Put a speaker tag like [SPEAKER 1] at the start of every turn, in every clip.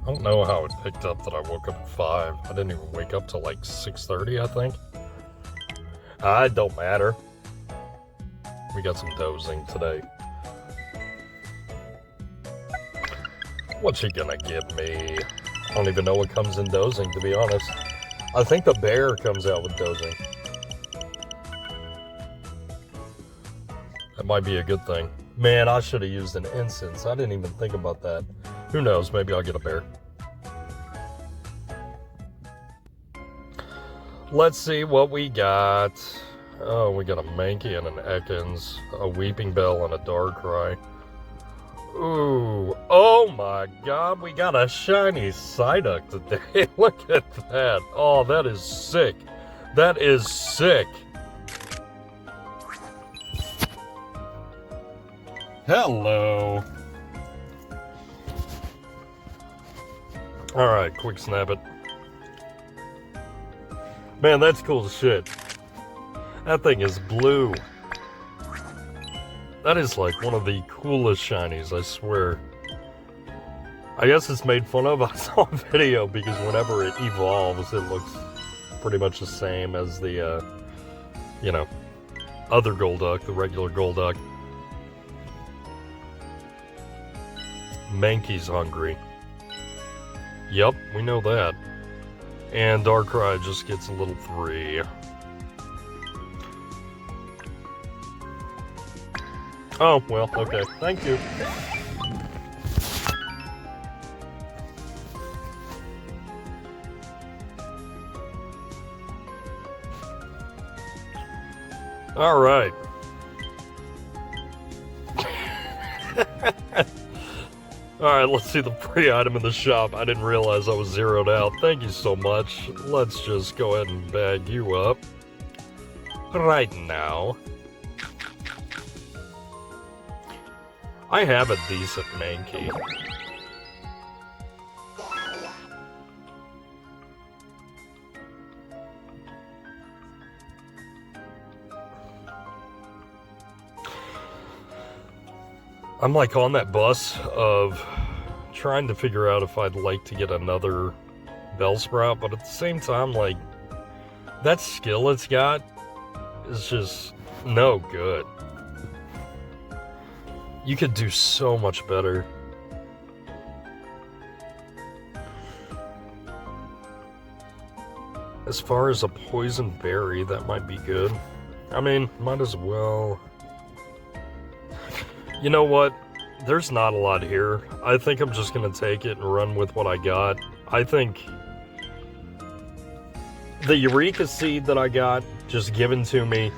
[SPEAKER 1] I don't know how it picked up that I woke up at 5. I didn't even wake up till like 6:30, I think. It don't matter. We got some dozing today. What you gonna give me? I don't even know what comes in dozing, to be honest. I think the bear comes out with dozing. That might be a good thing. Man, I should have used an incense. I didn't even think about that. Who knows? Maybe I'll get a bear. Let's see what we got. Oh, we got a Mankey and an Ekans, a Weeping Bell and a Darkrai. Ooh, oh my god, we got a shiny Psyduck today. Look at that. Oh, that is sick. That is sick. Hello. Alright, quick snap it. Man, that's cool as shit. That thing is blue. That is like one of the coolest shinies, I swear. I guess it's made fun of. I saw a video because whenever it evolves, it looks pretty much the same as the, other Golduck, the regular Golduck. Mankey's hungry. Yep, we know that. And Darkrai just gets a little 3. Oh, well, okay. Thank you. All right. All right, let's see the free item in the shop. I didn't realize I was zeroed out. Thank you so much. Let's just go ahead and bag you up right now. I have a decent Mankey. I'm like on that bus of trying to figure out if I'd like to get another Bellsprout, but at the same time, like, that skill it's got is just no good. You could do so much better. As far as a poison berry, that might be good. I mean, might as well. You know what? There's not a lot here. I think I'm just going to take it and run with what I got. I think the Eureka Seed that I got, just given to me,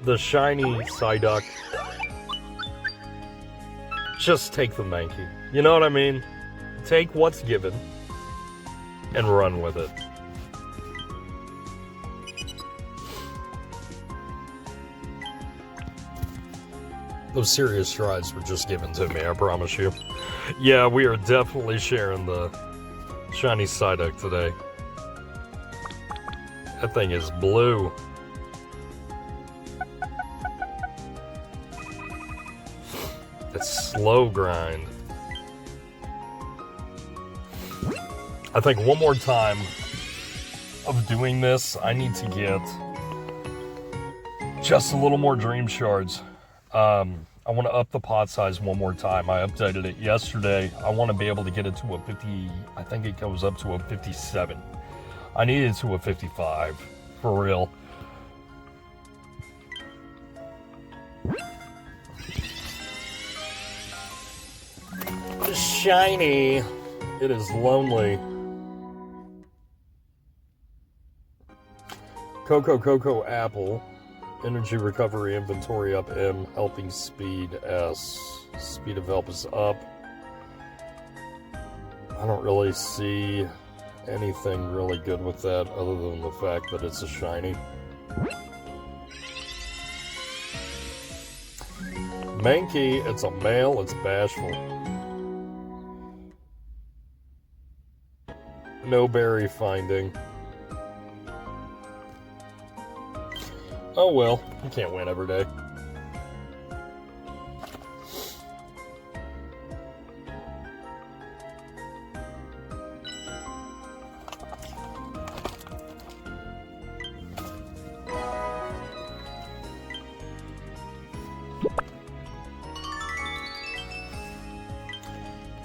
[SPEAKER 1] the shiny Psyduck, just take the Mankey. You know what I mean? Take what's given and run with it. Those serious strides were just given to me, I promise you. Yeah, we are definitely sharing the shiny Psyduck today. That thing is blue. It's slow grind. I think one more time of doing this, I need to get just a little more dream shards. I want to up the pot size one more time. I updated it yesterday. I want to be able to get it to a 50, I think it goes up to a 57. I need it to a 55, for real. Shiny. It is lonely. Cocoa Apple. Energy recovery inventory up M, helping speed S. Speed of help is up. I don't really see anything really good with that other than the fact that it's a shiny. Mankey, it's a male, it's bashful. No berry finding. Oh well, you can't win every day.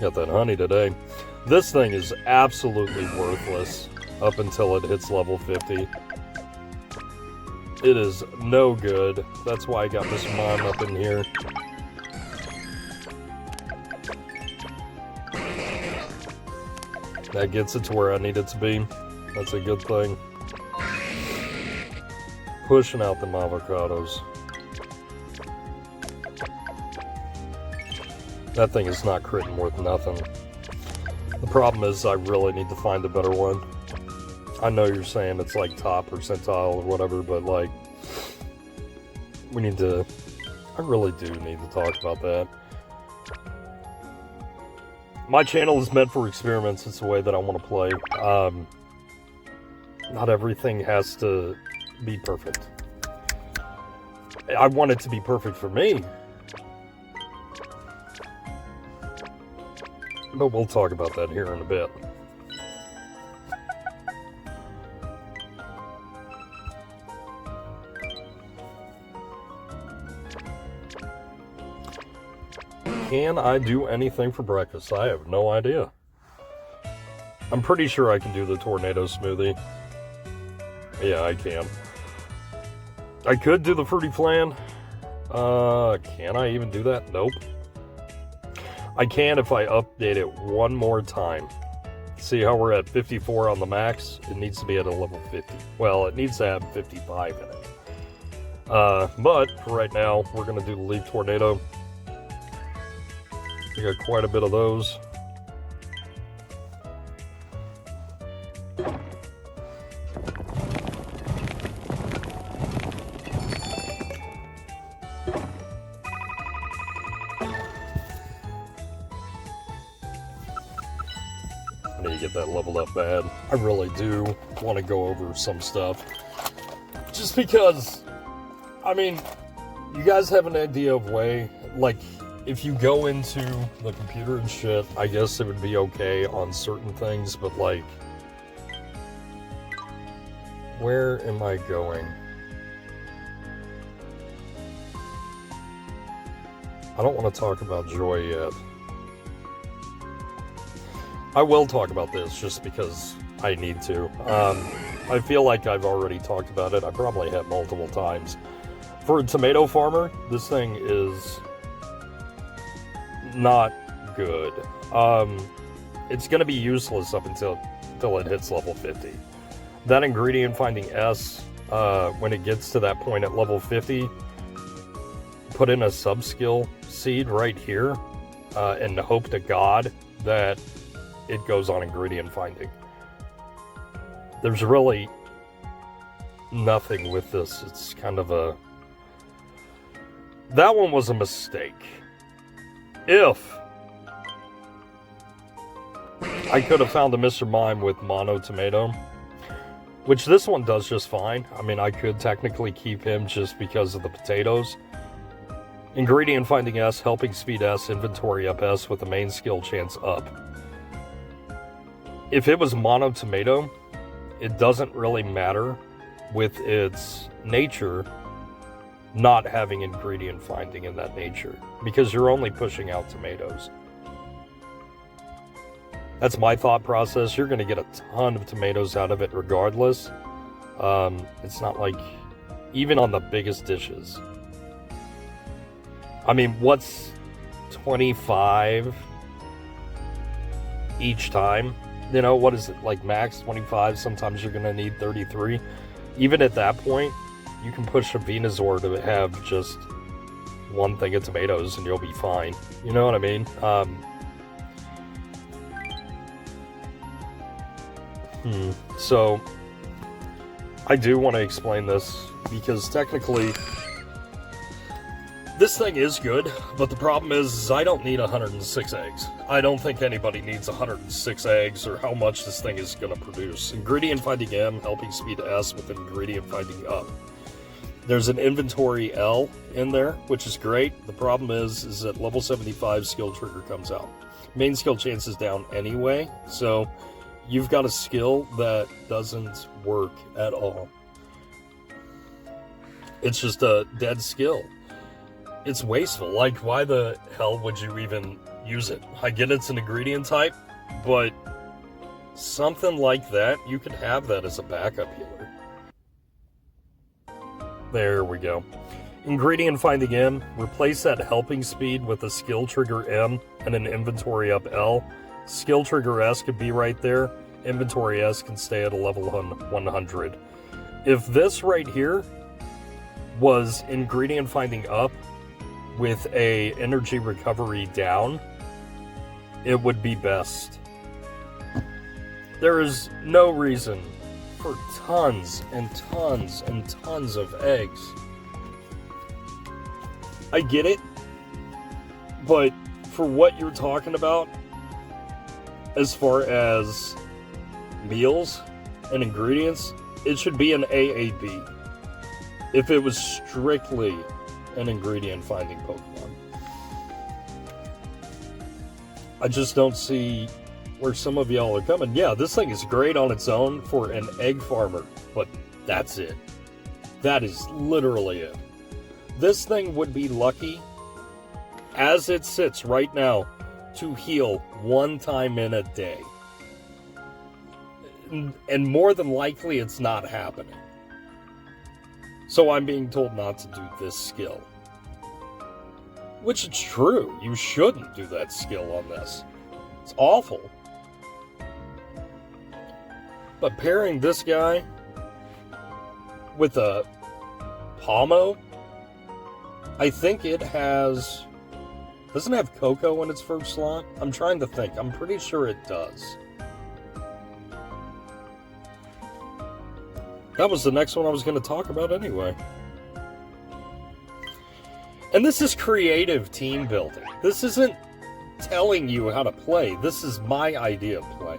[SPEAKER 1] Got that honey today. This thing is absolutely worthless up until it hits level 50. It is no good. That's why I got Mr. Mime up in here. That gets it to where I need it to be. That's a good thing. Pushing out the avocados. That thing is not critting worth nothing. The problem is I really need to find a better one. I know you're saying it's like top percentile or whatever, but like, we need to, I really do need to talk about that. My channel is meant for experiments. It's the way that I want to play. Not everything has to be perfect. I want it to be perfect for me. But we'll talk about that here in a bit. Can I do anything for breakfast? I have no idea. I'm pretty sure I can do the tornado smoothie. Yeah, I can. I could do the fruity flan. Can I even do that? Nope. I can if I update it one more time. See how we're at 54 on the max? It needs to be at a level 50. Well, it needs to have 55 in it. But for right now, we're going to do the leaf tornado. We got quite a bit of those. I need to get that leveled up bad. I really do want to go over some stuff. Just because, I mean, you guys have an idea of way, like, if you go into the computer and shit, I guess it would be okay on certain things, but like, where am I going? I don't want to talk about joy yet. I will talk about this just because I need to. I feel like I've already talked about it. I probably have multiple times. For a tomato farmer, this thing is not good. It's going to be useless up until it hits level 50. That ingredient finding S, when it gets to that point at level 50, put in a sub-skill seed right here, and hope to God that it goes on ingredient finding. There's really nothing with this. It's kind of a... That one was a mistake. If I could have found a Mr. Mime with mono tomato, which this one does just fine. I mean, I could technically keep him just because of the potatoes. Ingredient finding S, helping speed S, inventory up S with the main skill chance up. If it was mono tomato, it doesn't really matter with its nature not having ingredient finding in that nature, because you're only pushing out tomatoes. That's my thought process. You're going to get a ton of tomatoes out of it regardless. It's not like, even on the biggest dishes. I mean, what's 25 each time? You know, what is it, like max 25? Sometimes you're going to need 33. Even at that point, you can push a Venusaur to have just one thing of tomatoes and you'll be fine. You know what I mean? So, I do want to explain this, because technically, this thing is good, but the problem is I don't need 106 eggs. I don't think anybody needs 106 eggs or how much this thing is going to produce. Ingredient finding M, helping speed S with ingredient finding up. There's an inventory L in there, which is great. The problem is that level 75 skill trigger comes out. Main skill chance is down anyway, so you've got a skill that doesn't work at all. It's just a dead skill. It's wasteful. Like, why the hell would you even use it. I get it's an ingredient type, but something like that, you could have that as a backup healer. There we go. Ingredient finding M, replace that helping speed with a skill trigger M and an inventory up L. Skill trigger S could be right there. Inventory S can stay at a level 100. If this right here was ingredient finding up with a energy recovery down, it would be best. There is no reason for tons and tons and tons of eggs. I get it, but for what you're talking about, as far as meals and ingredients, it should be an AAB if it was strictly an ingredient finding Pokemon. I just don't see where some of y'all are coming. Yeah, this thing is great on its own for an egg farmer, but that's it. That is literally it. This thing would be lucky, as it sits right now, to heal 1 time in a day. And more than likely, it's not happening. So I'm being told not to do this skill. Which is true. You shouldn't do that skill on this. It's awful. But pairing this guy with a Pomo, I think it has... Doesn't it have Coco in its first slot? I'm trying to think. I'm pretty sure it does. That was the next one I was going to talk about anyway. And this is creative team building. This isn't telling you how to play. This is my idea of play.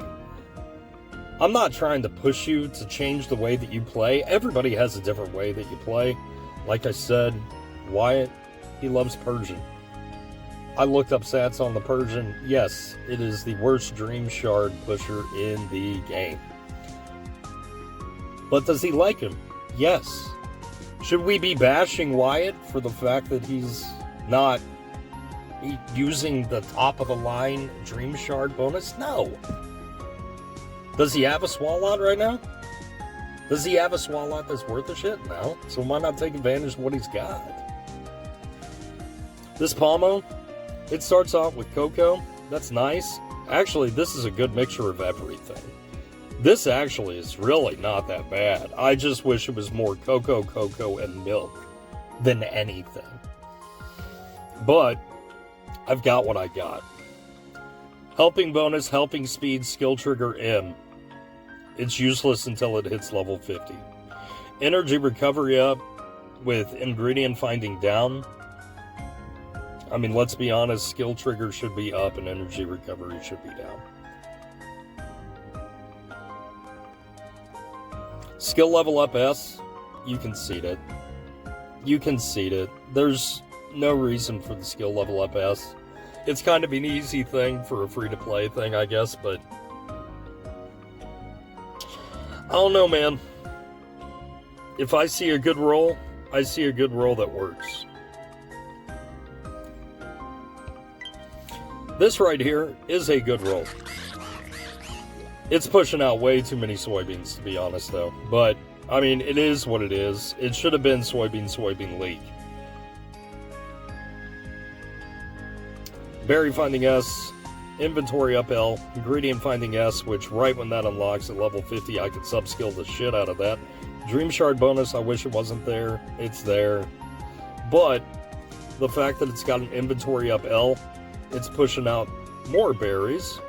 [SPEAKER 1] I'm not trying to push you to change the way that you play. Everybody has a different way that you play. Like I said, Wyatt, he loves Persian. I looked up stats on the Persian. Yes, it is the worst Dream Shard pusher in the game. But does he like him? Yes. Should we be bashing Wyatt for the fact that he's not using the top-of-the-line Dream Shard bonus? No. Does he have a Quallah right now? Does he have a Quallah that's worth a shit? No. So why not take advantage of what he's got? This Pomo, it starts off with Coco. That's nice. Actually, this is a good mixture of everything. This actually is really not that bad. I just wish it was more cocoa, and milk than anything. But I've got what I got. Helping bonus, helping speed, skill trigger M. It's useless until it hits level 50. Energy recovery up with ingredient finding down. I mean, let's be honest, skill trigger should be up and energy recovery should be down. Skill level up S, you concede it. You concede it. There's no reason for the skill level up S. It's kind of an easy thing for a free-to-play thing, I guess, but I don't know, man. If I see a good roll, I see a good roll that works. This right here is a good roll. It's pushing out way too many soybeans, to be honest, though. But, I mean, it is what it is. It should have been soybean leak. Berry finding S, inventory up L, ingredient finding S, which right when that unlocks at level 50, I could sub-skill the shit out of that. Dream Shard bonus, I wish it wasn't there. It's there. But the fact that it's got an inventory up L, it's pushing out more berries.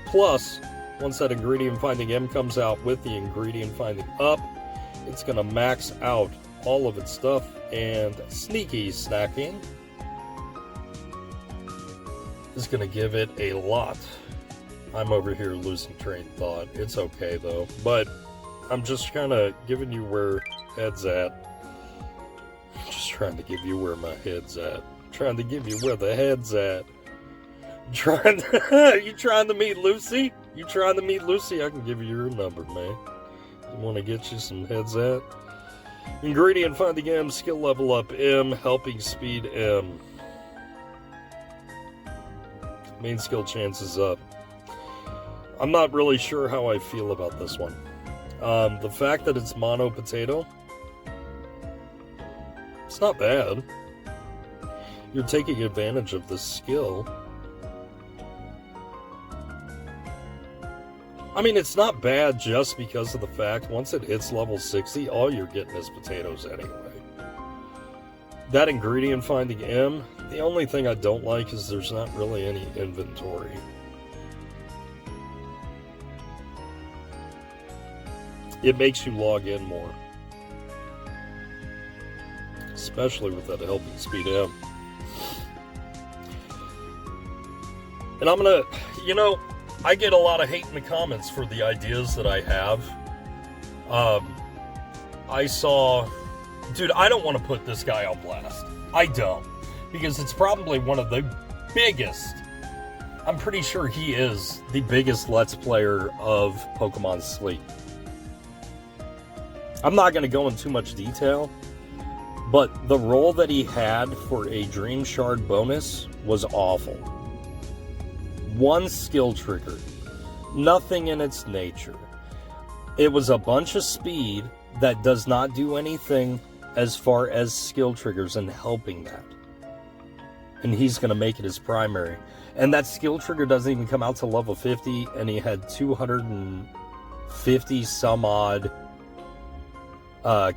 [SPEAKER 1] Plus, once that ingredient finding M comes out with the ingredient finding up, it's going to max out all of its stuff. And sneaky snacking is going to give it a lot. I'm over here losing train of thought. It's okay though. But I'm just kind of giving you where head's at. I'm just trying to give you where my head's at. Trying to give you where the head's at. You trying to meet Lucy? You trying to meet Lucy? I can give you your number, man. You want to get you some heads at? Ingredient finding M, skill level up M, helping speed M. Main skill chance is up. I'm not really sure how I feel about this one. The fact that it's mono potato, it's not bad. You're taking advantage of this skill. I mean, it's not bad just because of the fact once it hits level 60, all you're getting is potatoes anyway. That ingredient finding M, the only thing I don't like is there's not really any inventory. It makes you log in more. Especially with that helping speed M. And I'm gonna, I get a lot of hate in the comments for the ideas that I have. I saw... Dude, I don't want to put this guy on blast. I don't. Because it's probably one of the biggest... I'm pretty sure he is the biggest Let's Player of Pokemon Sleep. I'm not going to go into too much detail, but the role that he had for a Dream Shard bonus was awful. One skill trigger. Nothing in its nature. It was a bunch of speed that does not do anything as far as skill triggers and helping that. And he's going to make it his primary. And that skill trigger doesn't even come out to level 50, and he had 250 some odd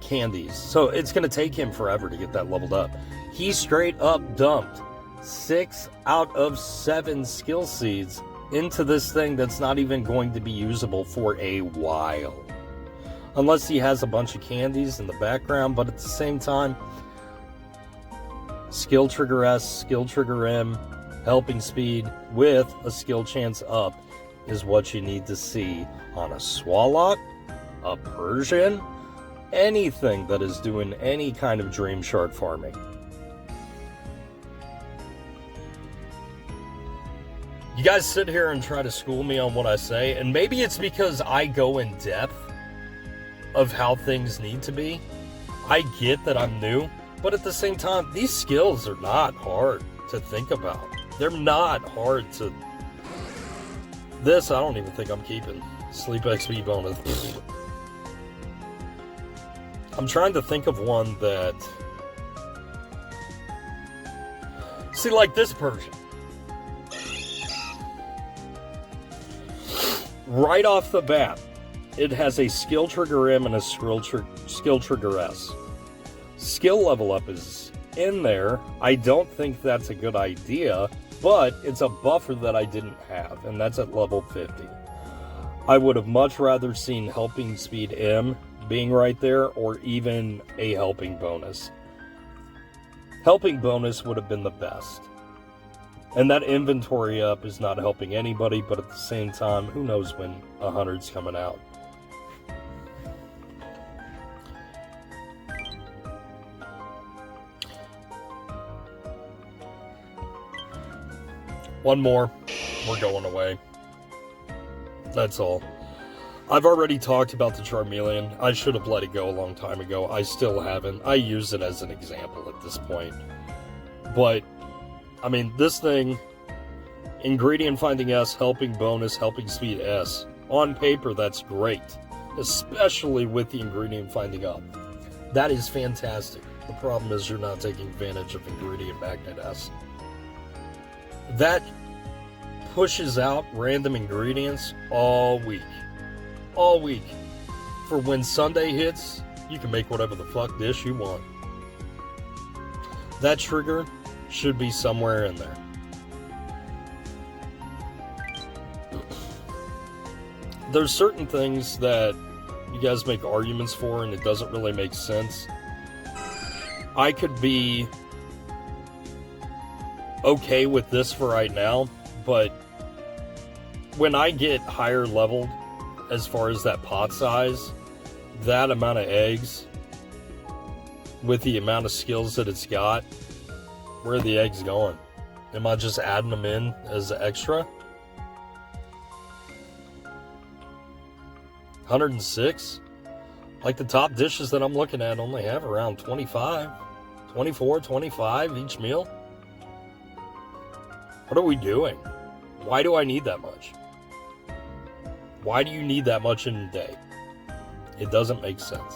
[SPEAKER 1] candies. So it's going to take him forever to get that leveled up. He straight up dumped 6 out of 7 skill seeds into this thing that's not even going to be usable for a while. Unless he has a bunch of candies in the background, but at the same time, skill trigger S, skill trigger M, helping speed with a skill chance up is what you need to see on a Quallah, a Persian, anything that is doing any kind of Dream Shard farming. You guys sit here and try to school me on what I say, and maybe it's because I go in depth of how things need to be. I get that I'm new, but at the same time, these skills are not hard to think about. They're not hard to... This, I don't even think I'm keeping. Sleep XP bonus. I'm trying to think of one that... See, like this Persian. Right off the bat, it has a skill trigger M and a skill trigger S. Skill level up is in there. I don't think that's a good idea, but it's a buffer that I didn't have, and that's at level 50. I would have much rather seen helping speed M being right there, or even a helping bonus. Helping bonus would have been the best. And that inventory up is not helping anybody, but at the same time, who knows when 100's coming out. One more, we're going away. That's all. I've already talked about the Charmeleon. I should have let it go a long time ago. I still haven't. I use it as an example at this point. But, I mean, this thing, ingredient finding S, helping bonus, helping speed S. On paper, that's great. Especially with the ingredient finding up. That is fantastic. The problem is you're not taking advantage of ingredient magnet S. That pushes out random ingredients all week. All week. For when Sunday hits, you can make whatever the fuck dish you want. That trigger should be somewhere in there. There's certain things that you guys make arguments for and it doesn't really make sense. I could be okay with this for right now, but when I get higher leveled as far as that pot size, that amount of eggs with the amount of skills that it's got, where are the eggs going? Am I just adding them in as extra? 106? Like the top dishes that I'm looking at only have around 25, 24, 25 each meal. What are we doing? Why do I need that much? Why do you need that much in a day? It doesn't make sense.